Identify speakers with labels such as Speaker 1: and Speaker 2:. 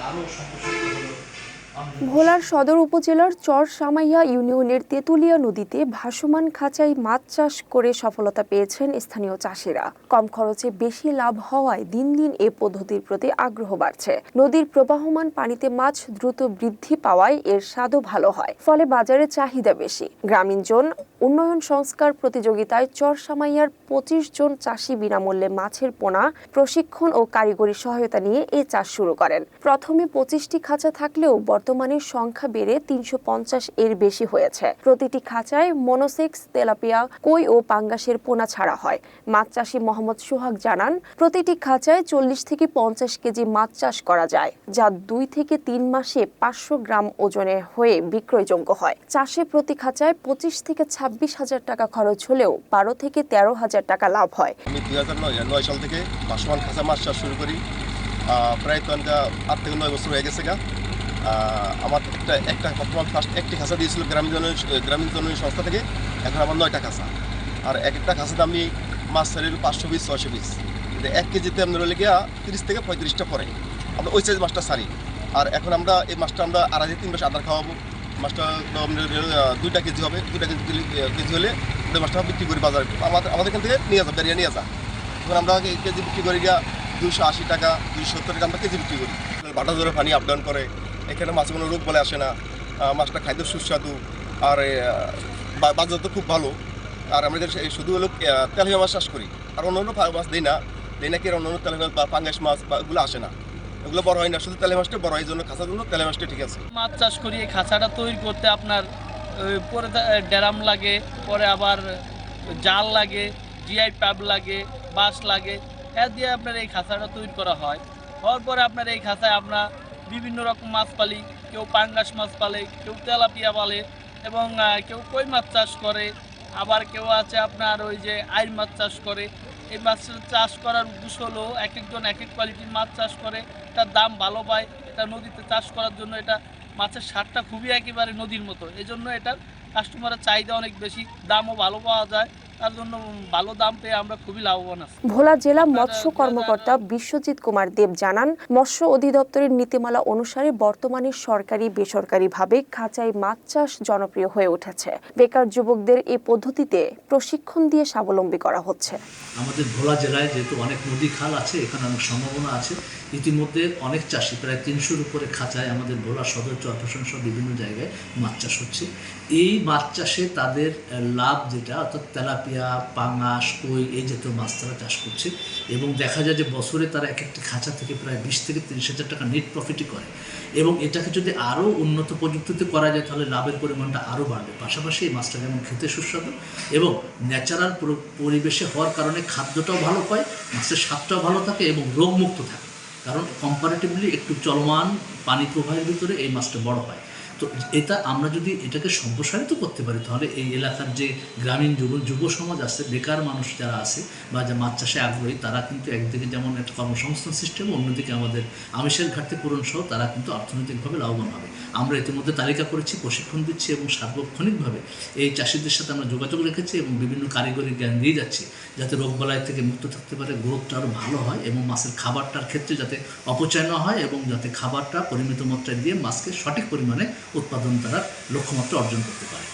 Speaker 1: আরও সম্প্রসারিত হলো।
Speaker 2: ভোলার সদর উপজেলার চরসামাইয়া ইউনিয়নের তেঁতুলিয়া নদীতে ভাসমান খাঁচায় মাছ চাষ করে সফলতা পেয়েছেন স্থানীয় চাষিরা। কম খরচে বেশি লাভ হওয়ায় দিন দিন এ পদ্ধতির প্রতি আগ্রহ বাড়ছে। নদীর প্রবাহমান পানিতে মাছ দ্রুত বৃদ্ধি পাওয়ায় এর স্বাদও ভালো হয়, ফলে বাজারে চাহিদা বেশি। গ্রামীণ জোন উন্নয়ন সংস্কার প্রতিযোগিতায় চরসামাইয়ার 25 জন চাষি বিনামূল্যে মাছের পোনা, প্রশিক্ষণ ও কারিগরি সহায়তা নিয়ে এ চাষ শুরু করেন। প্রথমে 25টি খাঁচা থাকলেও বর্তমানে সংখ্যা বেড়ে 350 এর বেশি হয়েছে। প্রতিটি খাঁচায় মনোসেক্স, তেলাপিয়া, কই ও পাঙ্গাসের পোনা ছাড়া হয়। মাছ চাষি মোহাম্মদ সোহাগ জানান, প্রতিটি খাঁচায় 40 থেকে 50 কেজি মাছ চাষ করা যায়, যা 2 থেকে 3 মাসে 500 গ্রাম ওজনে হয়ে বিক্রয়যোগ্য হয়। চাষে প্রতি খাঁচায় 25 থেকে 26 হাজার টাকা খরচ হলেও 12 থেকে 13 হাজার টাকা লাভ হয়।
Speaker 3: আমি 2009 সাল থেকে ভাসমান খাঁচা মাছ চাষ শুরু করি। প্রায় তো 8 থেকে 9 বছর হয়ে গেছে। আমার ফার্স্ট একটি খাঁচা দিয়েছিল গ্রামীণ জননী সংস্থা থেকে। এখন আমার 9টা খাঁচা, আর একটা খাঁচাতে আমি মাছ ছাড়ি 500 পিস 600 পিস। 1 কেজিতে আপনার হলে গিয়া 30 থেকে 35টা পরে আমরা ওই সাইজ মাছটা ছাড়ি। আর এখন আমরা এই মাছটা আমরা 2.5-3 মাস আদার খাওয়াবো। মাছটা 2টা কেজি হবে। 2টা কেজি হলে ওই মাছটা বিক্রি করি বাজারে। আমাদের এখান থেকে নিয়ে যা এখন আমরা কেজি বিক্রি করি গিয়া 280 টাকা 270 টাকা আমরা কেজি বিক্রি করি। বাটা জোরে পানি আপ ডাউন করে, এখানে মাছে কোনো রোগ বলে আসে না। মাছটা খাইতে সুস্বাদু, আর বাজার তো খুব ভালো। আর আমরা শুধু হলো তেলাপিয়া মাছ চাষ করি, আর অন্য মাছ দিই না কি অন্য তেলাপিয়া বা পাঙ্গাস মাছ বা এগুলো আসে না। এগুলো বড় হয় না, শুধু তেলাপিয়া মাছটা বড় হয়। এই জন্য খাঁচার জন্য তেলাপিয়া মাছটা ঠিক আছে।
Speaker 4: মাছ চাষ করি, এই খাঁচাটা তৈরি করতে আপনার পরে ড্রাম লাগে, পরে আবার জাল লাগে, জিআই পাইপ লাগে, বাঁশ লাগে। এর দিয়ে আপনার এই খাঁচাটা তৈরি করা হয়। হওয়ার পরে আপনার এই খাঁচায় আমরা বিভিন্ন রকম মাছ পালি। কেউ পাঙ্গাস মাছ পালে, কেউ তেলাপিয়া পালে, এবং কেউ কই মাছ চাষ করে। আবার কেউ আছে আপনার ওই যে আইর মাছ চাষ করে। এই মাছ চাষ করার উদ্দেশ্য হলো এক একজন এক এক কোয়ালিটির মাছ চাষ করে, তার দাম ভালো পায়। এটা নদীতে চাষ করার জন্য এটা মাছের স্বাদটা খুবই একেবারে নদীর মতো। এই জন্য এটার কাস্টমারের চাহিদা অনেক বেশি, দামও ভালো পাওয়া যায়। তার জন্য ভালো দাম পেয়ে আমরা খুবই লাভবান আছি।
Speaker 2: ভোলা জেলা মৎস্য কর্মকর্তা বিশ্বজিৎ কুমার দেব জানান, মৎস্য অধিদপ্তরের নীতিমালা অনুসারে বর্তমানে সরকারি বেসরকারিভাবে খাঁচায় মাছ চাষ জনপ্রিয় হয়ে উঠেছে। বেকার যুবকদের এই পদ্ধতিতে প্রশিক্ষণ দিয়ে স্বাবলম্বী করা হচ্ছে।
Speaker 1: আমাদের ভোলা জেলায় যেহেতু অনেক নদী খাল আছে, এখানে অনেক সম্ভাবনা আছে। ইতিমধ্যে অনেক চাষি, প্রায় 300-র উপরে খাঁচায় আমাদের ভোলা সদর, চরফ্যাশন সহ বিভিন্ন জায়গায় মাছ চাষ হচ্ছে। এই মাছ চাষে তাদের লাভ যেটা, অর্থাৎ তেলাপিয়া, পাঙাশ, কই এই জাতীয় মাছ তারা চাষ করছে, এবং দেখা যায় যে বছরে তারা এক একটি খাঁচা থেকে প্রায় 20 থেকে 30 হাজার টাকা নেট প্রফিটই করে। এবং এটাকে যদি আরও উন্নত প্রযুক্তিতে করা যায় তাহলে লাভের পরিমাণটা আরও বাড়বে। পাশাপাশি এই মাছটা যেমন খেতে সুস্বাদু এবং ন্যাচারাল পরিবেশে হওয়ার কারণে খাদ্যটাও ভালো পায়, মাছের স্বাদটাও ভালো থাকে এবং রোগমুক্ত থাকে। কারণ কম্পারেটিভলি একটু চলমান পানি প্রবাহের ভিতরে এই মাছটা বড় হয়। তো এটা আমরা যদি এটাকে সম্প্রসারিত করতে পারি, তাহলে এই এলাকার যে গ্রামীণ যুব সমাজ আছে, বেকার মানুষ যারা আছে বা যা মাছ চাষে আগ্রহী, তারা কিন্তু একদিকে যেমন একটা কর্মসংস্থান সৃষ্টি হবে, অন্যদিকে আমাদের আমিষের ঘাটতি পূরণ সহ তারা কিন্তু অর্থনৈতিকভাবে লাভবান হবে। আমরা ইতিমধ্যে তালিকা করেছি, প্রশিক্ষণ দিচ্ছি এবং সার্বক্ষণিকভাবে এই চাষিদের সাথে আমরা যোগাযোগ রেখেছি এবং বিভিন্ন কারিগরি জ্ঞান দিয়ে যাচ্ছি, যাতে রোগবালাই থেকে মুক্ত থাকতে পারে, গ্রোথটা আরও ভালো হয় এবং মাছের খাবারটার ক্ষেত্রে যাতে অপচয় না হয় এবং যাতে খাবারটা পরিমিত মাত্রায় দিয়ে মাছকে সঠিক পরিমাণে উৎপাদন তারা লক্ষ্যমাত্রা অর্জন করতে পারে।